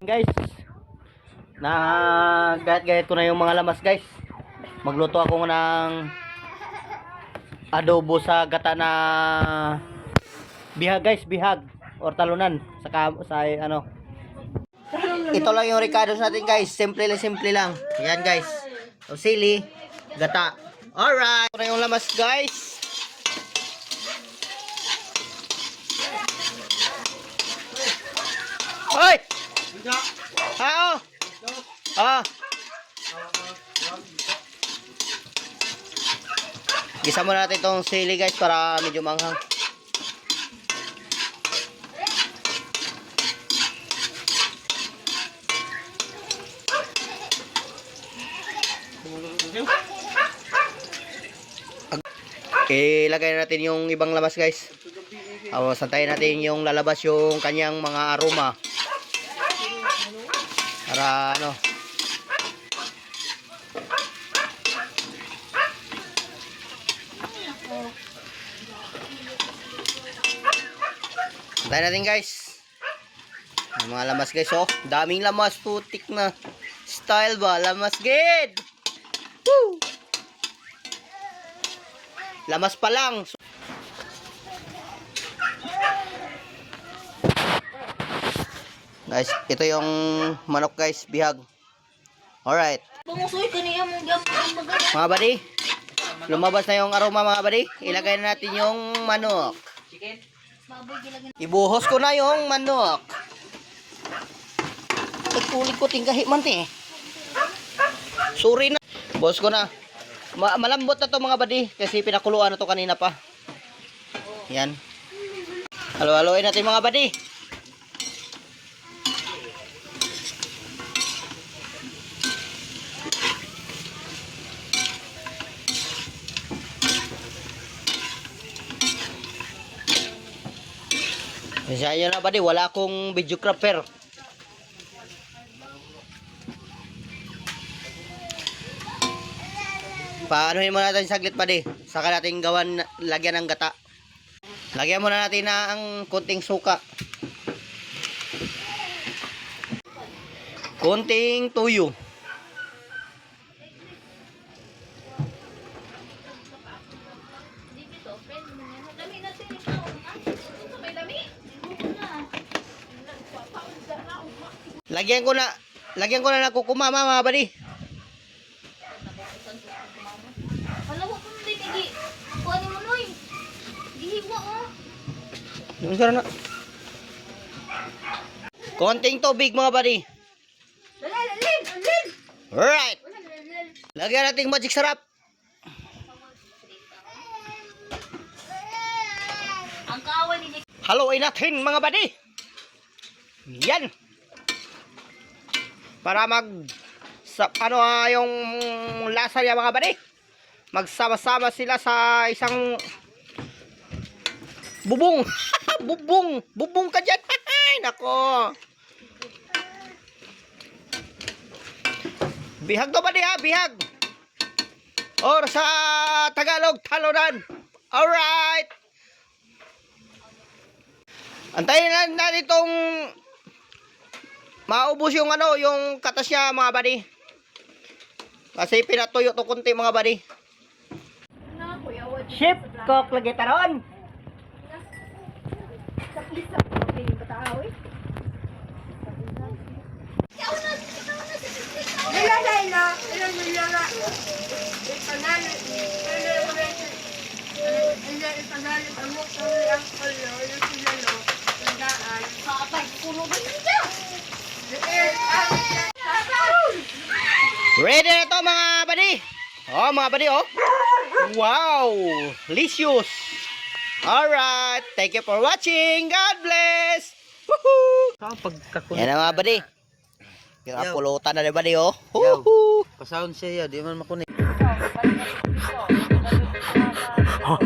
Guys, gayat ko na yung mga lamas guys. Magluto ako ng adobo sa gata na bihag guys, bihag or talunan sa ano. Ito lang yung ricados natin guys, simple lang. Yan guys. So sili, gata. Alright, ito na yung lamas guys. Hoy! Ah, oh. Gisa mo natin itong sili guys para medyo manghang. Ilagay natin yung ibang lamas guys. Santayin natin yung lalabas yung kanyang mga aroma. Para ano. Santayin natin guys. Yung mga lamas guys oh. Daming lamas, putik na. Style ba? Lamas gid. Woo! Lamas pa lang. Guys, ito yung manok guys, bihag. Alright. Mga buddy, lumabas na yung aroma mga buddy. Ilagay na natin yung manok. Ibuhos ko na yung manok. Ikulik ko tinggahi man eh. Sorry na. Buhos ko na. Malambot na to mga buddy kasi pinakuluan na to kanina pa. Yan. Halo-haloin natin mga buddy. Kaya na buddy, wala akong videographer. Paanohin muna natin saglit buddy. Saka natin gawan, lagyan ng gata. Lagyan muna natin na ang konting suka. Konting tuyo. Lagyan ko na ng kukumama mga buddy. Alam mo kung hindi kagi. Kuha mo noy. Gihiwa oh. Yung na. Konting tubig mga buddy. Alin. Alright. Lagyan natin magic sarap. Ang kaaway ni Haluin natin mga buddy. Yan. Para yung lasa niya mga buddy. Magsama-sama sila sa isang bubong. Bubong ka dyan. Ay, nako. Bihag to buddy ha, bihag. Or sa Tagalog, talunan. Alright. Antayin lang natin itong maubos yung yung katas niya mga buddy. Kasi pinatuyo to kunti mga buddy. Ship cook lagi taron. Ready na to mga buddy. Oh mga buddy oh. Wow, delicious. Alright, thank you for watching. God bless. Woohoo. Yan na mga buddy. Yung apulutan na na buddy oh. Woohoo. Pasound siya, di man makunik. Oh.